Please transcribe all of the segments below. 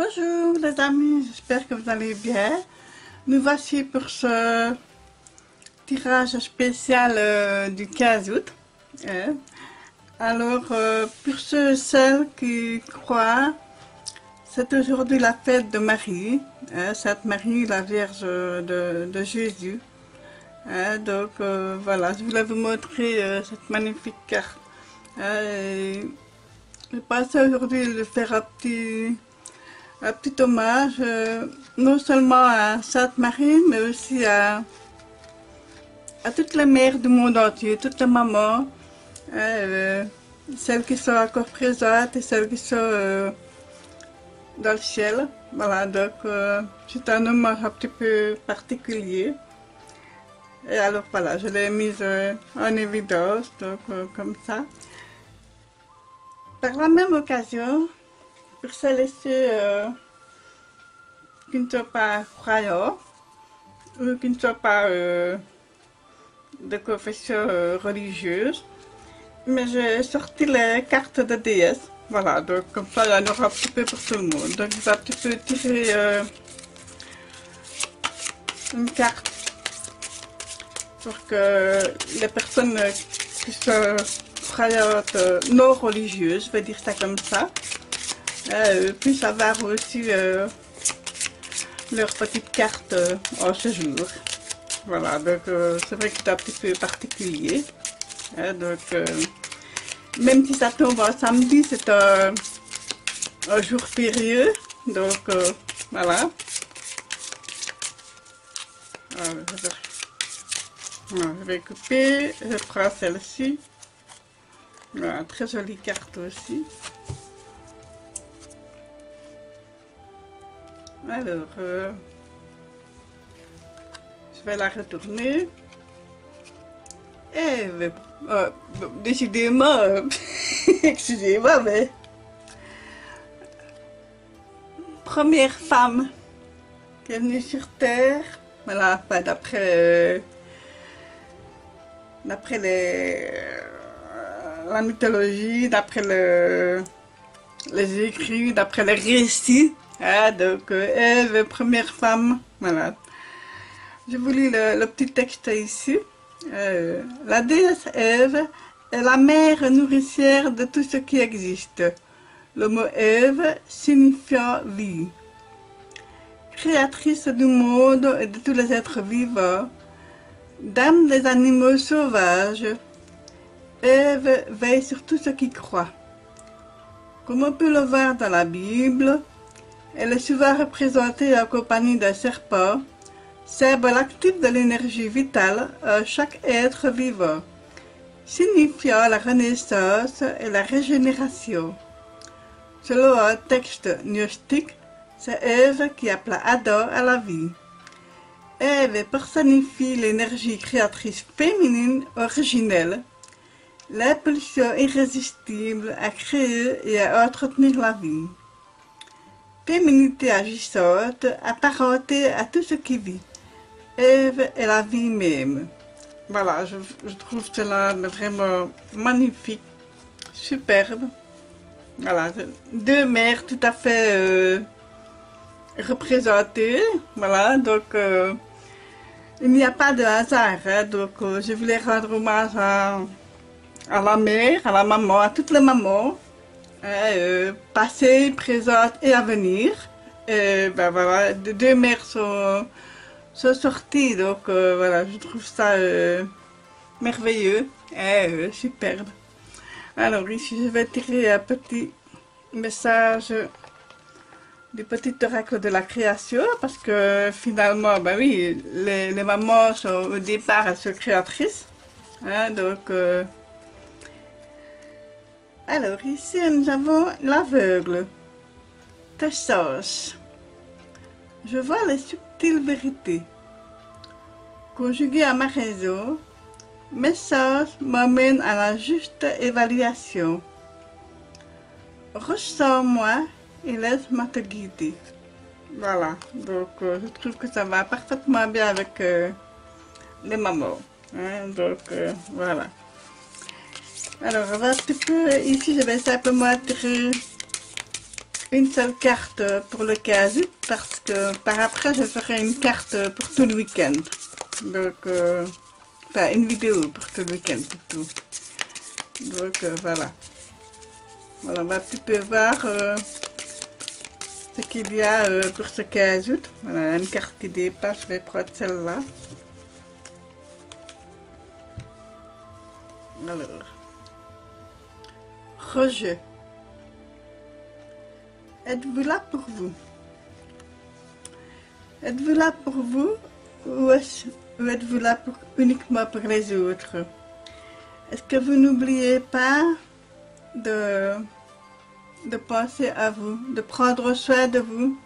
Bonjour les amis, j'espère que vous allez bien. Nous voici pour ce tirage spécial du 15 août. hein. Alors, pour ceux et celles qui croient, c'est aujourd'hui la fête de Marie, Sainte Marie, la Vierge de Jésus. Donc voilà, je voulais vous montrer cette magnifique carte. Je pensais aujourd'hui de faire un petit hommage, non seulement à Sainte Marie, mais aussi à toutes les mères du monde entier, toutes les mamans, celles qui sont encore présentes et celles qui sont dans le ciel. Voilà, donc c'est un hommage un petit peu particulier. Et alors voilà, je l'ai mise en évidence, donc comme ça. Par la même occasion, pour celles et ceux qui ne sont pas croyants ou qui ne sont pas de confession religieuse, mais j'ai sorti les cartes de déesse. Voilà, donc comme ça, il y en aura un petit peu pour tout le monde. Donc, je vais un petit peu tirer une carte pour que les personnes qui sont croyantes non religieuses, je vais dire ça comme ça, puissent avoir aussi leur petite carte en ce jour. Voilà, donc c'est vrai que c'est un petit peu particulier. Donc, même si ça tombe en samedi, c'est un jour férieux. Donc, voilà. Alors, je vais couper, je prends celle-ci. Voilà, très jolie carte aussi. Alors, je vais la retourner. Et, décidément, excusez-moi, mais première femme qui est venue sur Terre, voilà, enfin, d'après la mythologie, d'après les écrits, d'après les récits. Donc, Ève, première femme, voilà. Je vous lis le petit texte ici. La déesse Ève est la mère nourricière de tout ce qui existe. Le mot Ève signifiant vie. Créatrice du monde et de tous les êtres vivants, dame des animaux sauvages, Ève veille sur tout ce qui croit. Comme on peut le voir dans la Bible, elle est souvent représentée en compagnie d'un serpent, symbole actif de l'énergie vitale à chaque être vivant, signifiant la renaissance et la régénération. Selon un texte gnostique, c'est Ève qui appela Adam à la vie. Ève personnifie l'énergie créatrice féminine originelle, l'impulsion irrésistible à créer et à entretenir la vie. Féminité agissante, apparentée à tout ce qui vit. Ève est la vie même. Voilà, je trouve cela vraiment magnifique, superbe. Voilà, deux mères tout à fait représentées. Voilà, donc il n'y a pas de hasard. Donc je voulais rendre hommage à la mère, à la maman, à toutes les mamans, passées, présentes et à venir. Et ben voilà, deux mères sont sorties, donc voilà, je trouve ça merveilleux et superbe. Alors ici, je vais tirer un petit message du petit oracle de la création, parce que finalement, ben oui, les mamans sont au départ, elles sont créatrices. Donc, alors ici, nous avons l'aveugle, tes sens. Je vois les subtiles vérités. Conjuguées à ma raison, mes sens m'emmènent à la juste évaluation. Ressens-moi et laisse-moi te guider. Voilà, donc je trouve que ça va parfaitement bien avec les mamans. Donc voilà. Alors, on va un petit peu, ici je vais simplement tirer une seule carte pour le cas où, parce que par après je ferai une carte pour tout le week-end. Donc, enfin une vidéo pour tout le week-end plutôt. Donc voilà. Voilà, on va un petit peu voir ce qu'il y a pour ce 15 août. Voilà, une carte qui dépasse, je vais prendre celle-là. Alors, rejet. Êtes-vous là pour vous? Êtes-vous là pour vous ou êtes-vous là uniquement pour les autres? Est-ce que vous n'oubliez pas de penser à vous, de prendre soin de vous?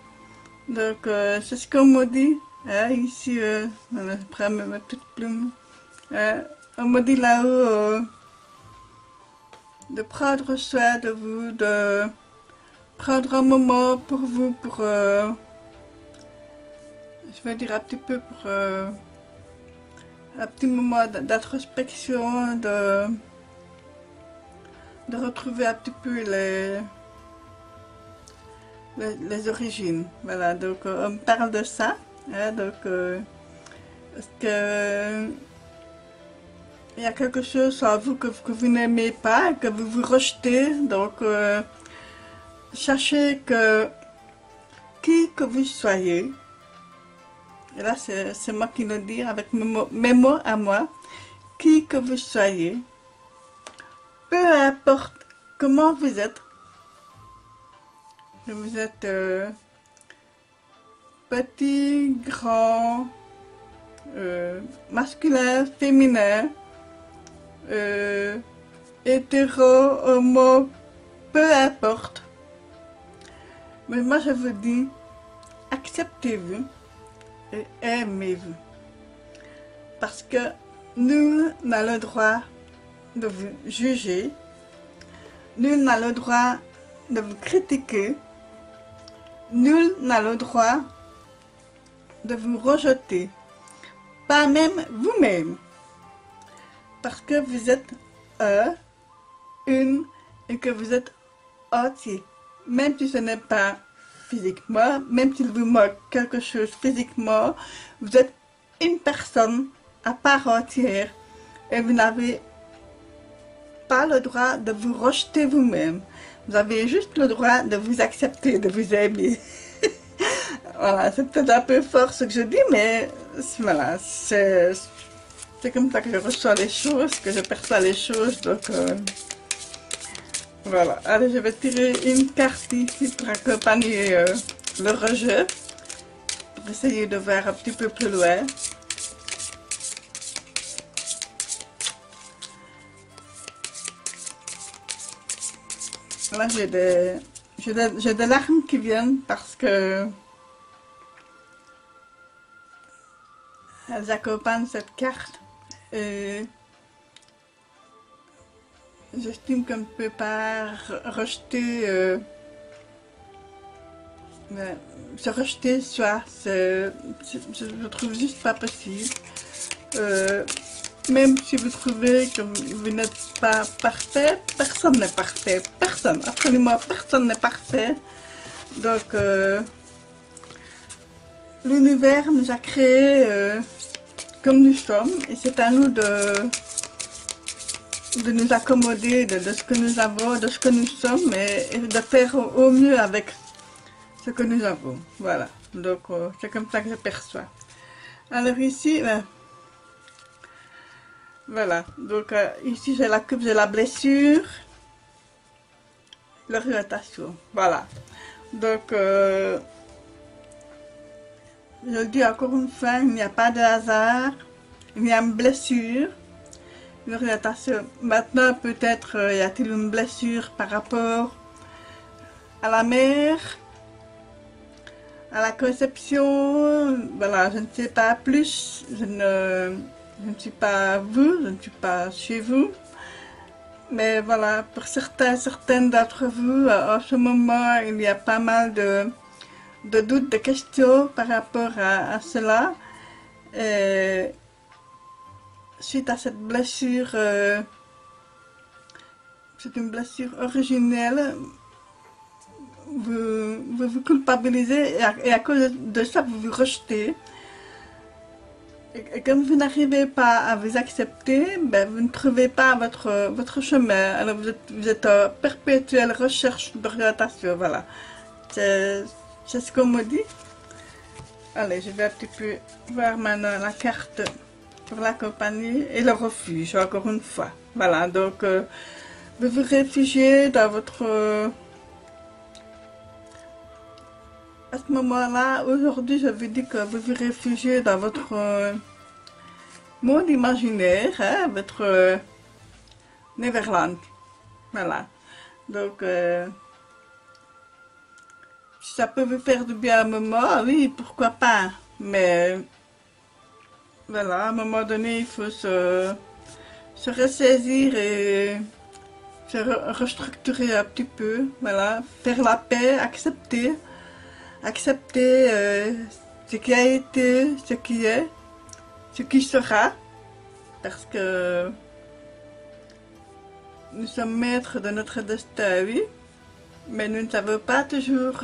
Donc, c'est ce qu'on me dit. Hein, ici, voilà, je prends ma petite plume. On me dit là-haut de prendre soin de vous, de prendre un moment pour vous, pour, je vais dire un petit peu pour un petit moment d'introspection, de retrouver un petit peu les origines. Voilà, donc on me parle de ça. Hein, donc, parce que il y a quelque chose en vous que vous n'aimez pas, que vous vous rejetez. Donc, sachez que qui que vous soyez, et là c'est moi qui le dis avec mes mots à moi, qui que vous soyez, peu importe comment vous êtes, que vous êtes petit, grand, masculin, féminin, hétéro, homo, peu importe. Mais moi je vous dis, acceptez-vous et aimez-vous. Parce que nul n'a le droit de vous juger, nul n'a le droit de vous critiquer, nul n'a le droit de vous rejeter, pas même vous-même. Parce que vous êtes une, et que vous êtes entier. Même si ce n'est pas physiquement, même s'il vous manque quelque chose physiquement, vous êtes une personne à part entière et vous n'avez pas le droit de vous rejeter vous-même. Vous avez juste le droit de vous accepter, de vous aimer. Voilà, c'est peut-être un peu fort ce que je dis, mais voilà, c'est comme ça que je reçois les choses, que je perçois les choses, donc voilà. Allez, je vais tirer une carte ici pour accompagner le rejet, pour essayer de voir un petit peu plus loin. Là, j'ai des larmes qui viennent parce que elles accompagnent cette carte. Et j'estime qu'on ne peut pas rejeter, se rejeter soi. Je trouve juste pas possible. Même si vous trouvez que vous n'êtes pas parfait, personne n'est parfait. Personne, absolument personne n'est parfait. Donc, l'univers nous a créés comme nous sommes et c'est à nous de nous accommoder de ce que nous avons, de ce que nous sommes et de faire au mieux avec ce que nous avons. Voilà, donc c'est comme ça que je perçois. Alors ici, voilà, donc ici j'ai la coupe, j'ai la blessure, l'orientation, voilà. Donc, je le dis encore une fois, il n'y a pas de hasard, il y a une blessure, une orientation. Maintenant, peut-être y a-t-il une blessure par rapport à la mère, à la conception, voilà, je ne sais pas plus, je ne suis pas vous, je ne suis pas chez vous. Mais voilà, pour certaines d'entre vous, en ce moment, il y a pas mal de doutes, de questions par rapport à cela. Et suite à cette blessure, c'est une blessure originelle, vous culpabilisez et à cause de ça, vous vous rejetez. Et comme vous n'arrivez pas à vous accepter, ben, vous ne trouvez pas votre chemin. Alors vous êtes en perpétuelle recherche d'orientation, voilà. C'est ce qu'on me dit. Allez, je vais un petit peu voir maintenant la carte pour la compagnie et le refuge, encore une fois. Voilà, donc vous vous réfugiez dans votre... à ce moment-là, aujourd'hui, je vous dis que vous vous réfugiez dans votre monde imaginaire, hein, votre Neverland. Voilà. Donc, si ça peut vous faire du bien à un moment, oui, pourquoi pas. Mais, voilà, à un moment donné, il faut se ressaisir et se restructurer un petit peu. Voilà, faire la paix, accepter ce qui a été, ce qui est, ce qui sera, parce que nous sommes maîtres de notre destin, oui, mais nous ne savons pas toujours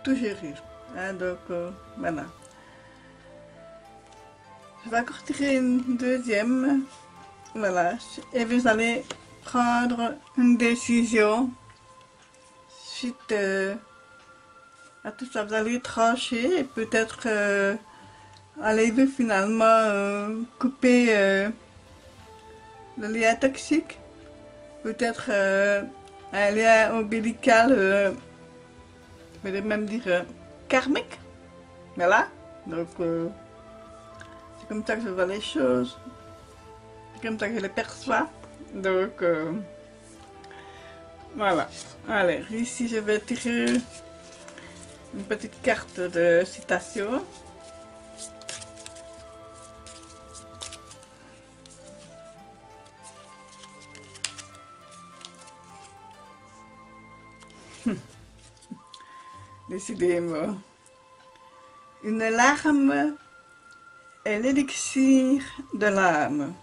tout gérer. Hein, donc, voilà. Je vais encore tirer une deuxième, voilà, et vous allez prendre une décision. Suite à tout ça, vous allez trancher et peut-être allez-vous finalement couper le lien toxique, peut-être un lien ombilical, je vais même dire karmique, voilà, donc c'est comme ça que je vois les choses, c'est comme ça que je les perçois, donc voilà. Allez, ici je vais tirer une petite carte de citation. Décidément. Une larme est l'élixir de l'âme.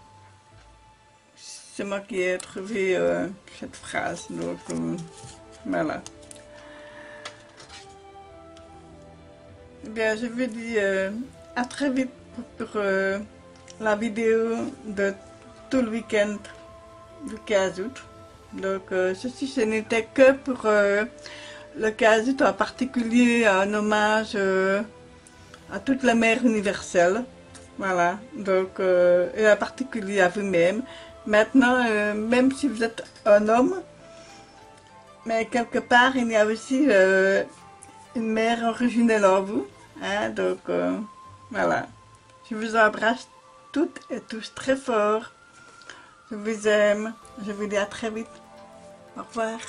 C'est moi qui ai trouvé cette phrase, donc voilà. Eh bien, je vous dis à très vite pour la vidéo de tout le week-end du 15 août. Donc, ceci, ce n'était que pour le 15 août, en particulier un hommage à toute la mère universelle. Voilà, donc, et en particulier à vous-même. Maintenant, même si vous êtes un homme, mais quelque part, il y a aussi une mère originelle en vous. Hein, donc, voilà. Je vous embrasse toutes et tous très fort. Je vous aime. Je vous dis à très vite. Au revoir.